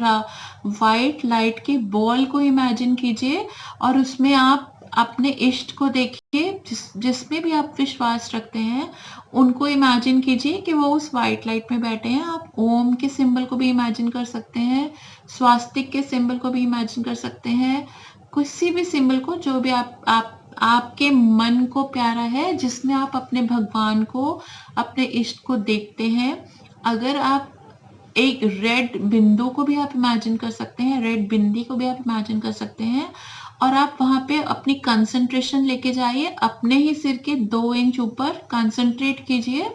वाइट लाइट के बॉल को इमेजिन कीजिए और उसमें आप अपने इष्ट को देखिए, जिसमें भी आप विश्वास रखते हैं उनको इमेजिन कीजिए कि वो उस वाइट लाइट में बैठे हैं। आप ओम के सिंबल को भी इमेजिन कर सकते हैं, स्वास्तिक के सिंबल को भी इमेजिन कर सकते हैं, किसी भी सिंबल को जो भी आपके मन को प्यारा है, जिसमें आप अपने भगवान को, अपने इष्ट को देखते हैं। अगर आप एक रेड बिंदु को भी आप इमेजिन कर सकते हैं, रेड बिंदी को भी आप इमेजिन कर सकते हैं और आप वहां पे अपनी कंसंट्रेशन लेके जाइए। अपने ही सिर के 2 इंच ऊपर कंसंट्रेट कीजिए,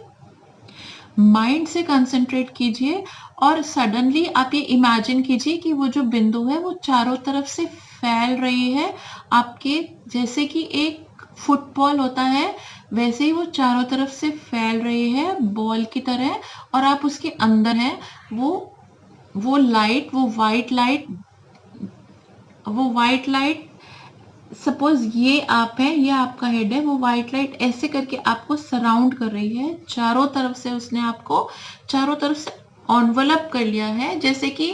माइंड से कंसंट्रेट कीजिए और सडनली आप ये इमेजिन कीजिए कि वो जो बिंदु है वो चारों तरफ से फैल रही है। आपके जैसे कि एक फुटबॉल होता है वैसे ही वो चारों तरफ से फैल रही है बॉल की तरह और आप उसके अंदर हैं। वो लाइट, वो वाइट लाइट, सपोज ये आप है, ये आपका हेड है, वो वाइट लाइट ऐसे करके आपको सराउंड कर रही है चारों तरफ से। उसने आपको चारों तरफ से एनवलप कर लिया है, जैसे कि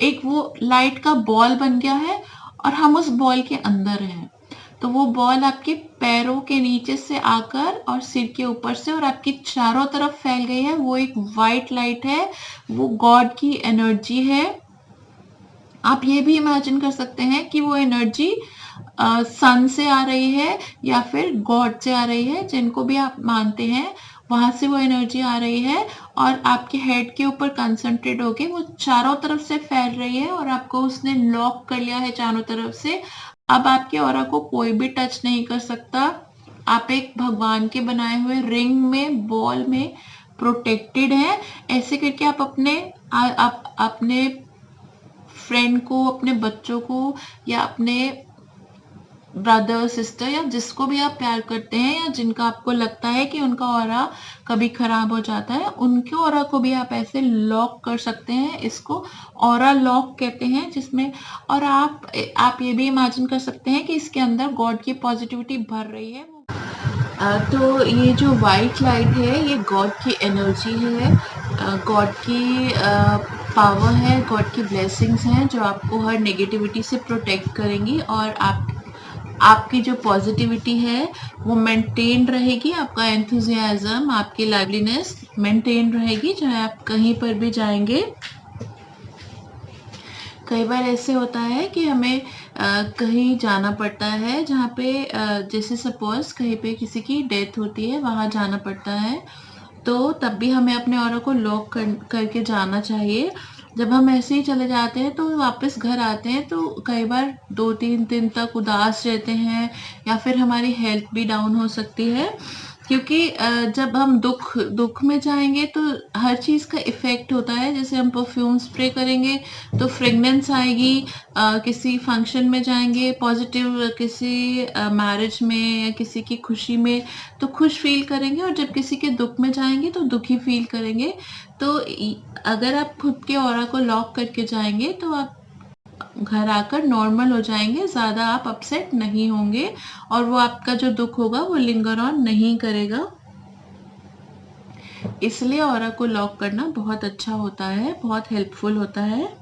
एक वो लाइट का बॉल बन गया है और हम उस बॉल के अंदर हैं। तो वो बॉल आपके पैरों के नीचे से आकर और सिर के ऊपर से और आपकी चारों तरफ फैल गई है। वो एक वाइट लाइट है, वो गॉड की एनर्जी है। आप ये भी इमेजिन कर सकते हैं कि वो एनर्जी सन से आ रही है या फिर गॉड से आ रही है, जिनको भी आप मानते हैं वहां से वो एनर्जी आ रही है और आपके हेड के ऊपर कंसंट्रेट होके वो चारों तरफ से फैल रही है और आपको उसने लॉक कर लिया है चारों तरफ से। अब आपके ऑरा को कोई भी टच नहीं कर सकता। आप एक भगवान के बनाए हुए रिंग में, बॉल में प्रोटेक्टेड है। ऐसे करके आप अपने फ्रेंड को, अपने बच्चों को या अपने ब्रदर सिस्टर या जिसको भी आप प्यार करते हैं या जिनका आपको लगता है कि उनका ऑरा कभी खराब हो जाता है, उनके ऑरा को भी आप ऐसे लॉक कर सकते हैं। इसको ऑरा लॉक कहते हैं, जिसमें और आप ये भी इमेजिन कर सकते हैं कि इसके अंदर गॉड की पॉजिटिविटी भर रही है। तो ये जो वाइट लाइट है ये गॉड की एनर्जी है, गॉड की पावर है, गॉड की ब्लेसिंग्स हैं जो आपको हर नेगेटिविटी से प्रोटेक्ट करेंगी और आपकी जो पॉजिटिविटी है वो मेंटेन रहेगी। आपका एंथुजियाज्म, आपकी लाइवलीनेस मेंटेन रहेगी चाहे आप कहीं पर भी जाएंगे। कई बार ऐसे होता है कि हमें कहीं जाना पड़ता है जहाँ पे जैसे सपोज कहीं पे किसी की डेथ होती है, वहाँ जाना पड़ता है, तो तब भी हमें अपने ऑरा को लॉक करके जाना चाहिए। जब हम ऐसे ही चले जाते हैं तो वापस घर आते हैं तो कई बार 2-3 दिन तक उदास रहते हैं या फिर हमारी हेल्थ भी डाउन हो सकती है, क्योंकि जब हम दुख में जाएंगे तो हर चीज़ का इफ़ेक्ट होता है। जैसे हम परफ्यूम स्प्रे करेंगे तो फ्रेगनेंस आएगी, किसी फंक्शन में जाएंगे पॉजिटिव, किसी मैरिज में या किसी की खुशी में तो खुश फील करेंगे और जब किसी के दुख में जाएंगे तो दुखी फील करेंगे। तो अगर आप खुद के ऑरा को लॉक करके जाएंगे तो आप घर आकर नॉर्मल हो जाएंगे, ज़्यादा आप अपसेट नहीं होंगे और वो आपका जो दुख होगा वो लिंगर ऑन नहीं करेगा। इसलिए ऑरा को लॉक करना बहुत अच्छा होता है, बहुत हेल्पफुल होता है।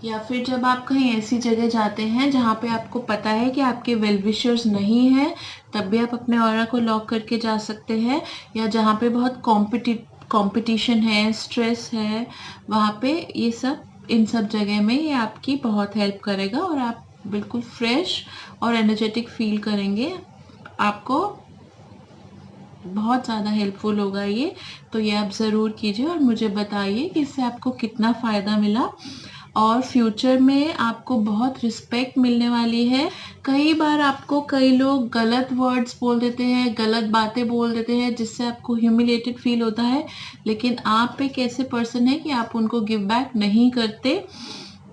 या फिर जब आप कहीं ऐसी जगह जाते हैं जहाँ पे आपको पता है कि आपके वेल विशर्स नहीं है, तब भी आप अपने ऑरा को लॉक करके जा सकते हैं, या जहाँ पे बहुत कंपटीशन है, स्ट्रेस है, वहाँ पे ये सब, इन सब जगह में ये आपकी बहुत हेल्प करेगा और आप बिल्कुल फ्रेश और एनर्जेटिक फील करेंगे। आपको बहुत ज़्यादा हेल्पफुल होगा ये, तो ये आप ज़रूर कीजिए और मुझे बताइए कि इससे आपको कितना फ़ायदा मिला। और फ्यूचर में आपको बहुत रिस्पेक्ट मिलने वाली है। कई बार आपको कई लोग गलत वर्ड्स बोल देते हैं, गलत बातें बोल देते हैं, जिससे आपको ह्यूमिलेटेड फील होता है, लेकिन आप एक ऐसे पर्सन है कि आप उनको गिव बैक नहीं करते।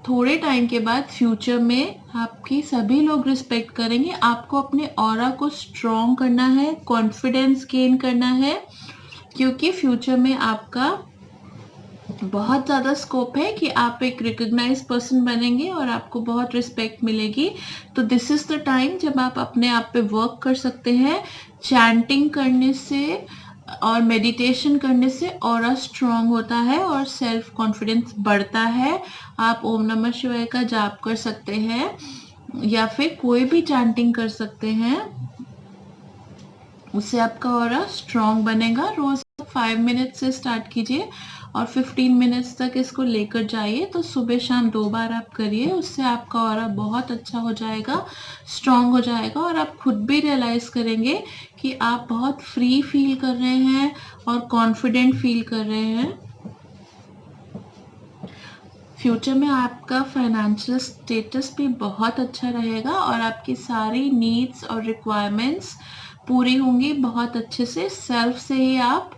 थोड़े टाइम के बाद फ्यूचर में आपकी सभी लोग रिस्पेक्ट करेंगे। आपको अपने ऑरा को स्ट्रॉन्ग करना है, कॉन्फिडेंस गेन करना है, क्योंकि फ्यूचर में आपका बहुत ज़्यादा स्कोप है कि आप एक रिकग्नाइज पर्सन बनेंगे और आपको बहुत रिस्पेक्ट मिलेगी। तो दिस इज़ द टाइम जब आप अपने आप पे वर्क कर सकते हैं। चैंटिंग करने से और मेडिटेशन करने से ऑरा स्ट्रॉन्ग होता है और सेल्फ कॉन्फिडेंस बढ़ता है। आप ओम नमः शिवाय का जाप कर सकते हैं या फिर कोई भी चैंटिंग कर सकते हैं, उससे आपका ऑरा स्ट्रॉन्ग बनेगा। रोज 5 मिनट से स्टार्ट कीजिए और 15 मिनट्स तक इसको लेकर जाइए। तो सुबह शाम 2 बार आप करिए, उससे आपका ऑरा बहुत अच्छा हो जाएगा, स्ट्रॉन्ग हो जाएगा और आप खुद भी रियलाइज करेंगे कि आप बहुत फ्री फील कर रहे हैं और कॉन्फिडेंट फील कर रहे हैं। फ्यूचर में आपका फाइनेंशियल स्टेटस भी बहुत अच्छा रहेगा और आपकी सारी नीड्स और रिक्वायरमेंट्स पूरी होंगी बहुत अच्छे से। सेल्फ से ही आप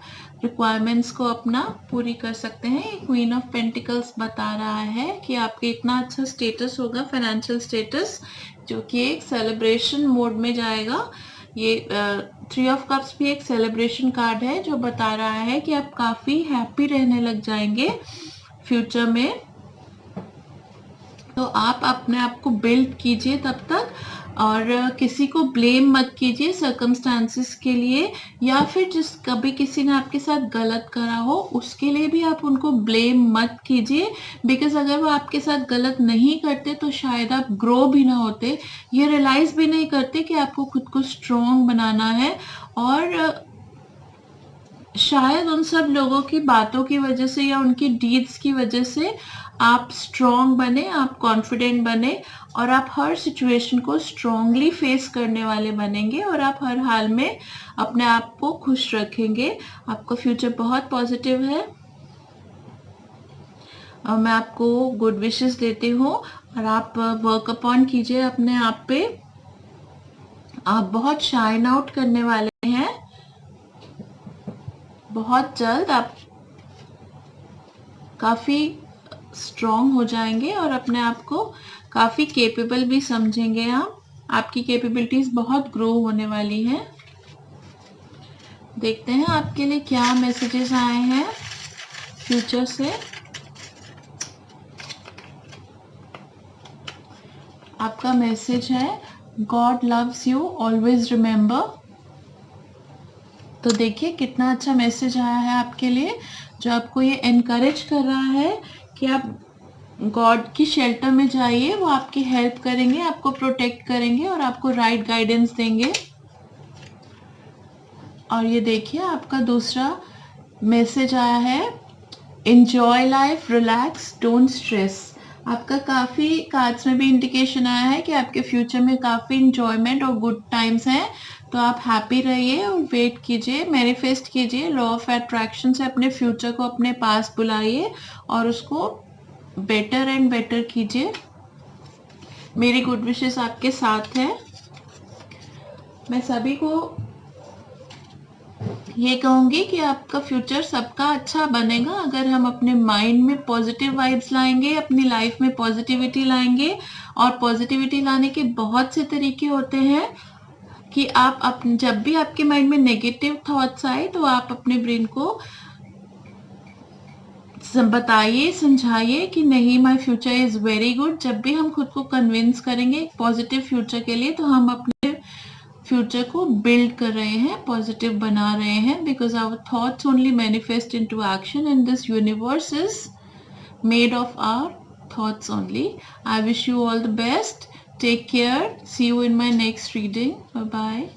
रिक्वायरमेंट्स को अपना पूरी कर सकते हैं। क्वीन ऑफ पेंटिकल्स बता रहा है कि आपके इतना अच्छा स्टेटस होगा, फाइनेंशियल स्टेटस, जो कि एक सेलिब्रेशन मोड में जाएगा। ये 3 ऑफ कप्स भी एक सेलिब्रेशन कार्ड है जो बता रहा है कि आप काफ़ी हैप्पी रहने लग जाएंगे फ्यूचर में। तो आप अपने आप को बिल्ड कीजिए तब तक, और किसी को ब्लेम मत कीजिए सर्कमस्टांसेस के लिए, या फिर जिस कभी किसी ने आपके साथ गलत करा हो उसके लिए भी आप उनको ब्लेम मत कीजिए। बिकॉज अगर वो आपके साथ गलत नहीं करते तो शायद आप ग्रो भी ना होते, ये रियलाइज भी नहीं करते कि आपको खुद को स्ट्रॉन्ग बनाना है। और शायद उन सब लोगों की बातों की वजह से या उनकी डीड्स की वजह से आप स्ट्रॉन्ग बने, आप कॉन्फिडेंट बने और आप हर सिचुएशन को स्ट्रॉन्गली फेस करने वाले बनेंगे और आप हर हाल में अपने आप को खुश रखेंगे। आपका फ्यूचर बहुत पॉजिटिव है और मैं आपको गुड विशेस देती हूँ और आप वर्क अपॉन कीजिए अपने आप पे। आप बहुत शाइन आउट करने वाले हैं, बहुत जल्द आप काफ़ी स्ट्रॉन्ग हो जाएंगे और अपने आप को काफ़ी केपेबल भी समझेंगे। आप, आपकी कैपेबिलिटीज़ बहुत ग्रो होने वाली हैं। देखते हैं आपके लिए क्या मैसेजेस आए हैं फ्यूचर से। आपका मैसेज है God loves you, always remember. तो देखिए कितना अच्छा मैसेज आया है आपके लिए, जो आपको ये एनकरेज कर रहा है कि आप गॉड की शेल्टर में जाइए, वो आपकी हेल्प करेंगे, आपको प्रोटेक्ट करेंगे और आपको राइट गाइडेंस देंगे। और ये देखिए आपका दूसरा मैसेज आया है enjoy life, relax, don't stress. आपका काफ़ी कार्ड्स में भी इंडिकेशन आया है कि आपके फ्यूचर में काफ़ी इंजॉयमेंट और गुड टाइम्स हैं। तो आप हैप्पी रहिए और वेट कीजिए, मैनिफेस्ट कीजिए, लॉ ऑफ अट्रैक्शन से अपने फ्यूचर को अपने पास बुलाइए और उसको बेटर एंड बेटर कीजिए। मेरी गुड विशेस आपके साथ है। मैं सभी को ये कहूँगी कि आपका फ्यूचर सबका अच्छा बनेगा अगर हम अपने माइंड में पॉजिटिव वाइब्स लाएंगे, अपनी लाइफ में पॉजिटिविटी लाएंगे। और पॉजिटिविटी लाने के बहुत से तरीके होते हैं कि आप अपने, जब भी आपके माइंड में नेगेटिव थॉट्स आए तो आप अपने ब्रेन को बताइए, समझाइए कि नहीं, my future is very good. जब भी हम खुद को कन्विंस करेंगे एक पॉजिटिव फ्यूचर के लिए, तो हम अपने फ्यूचर को बिल्ड कर रहे हैं, पॉजिटिव बना रहे हैं। Because our thoughts only manifest into action and this universe is made of our thoughts only. I wish you all the best, take care, see you in my next reading, bye bye.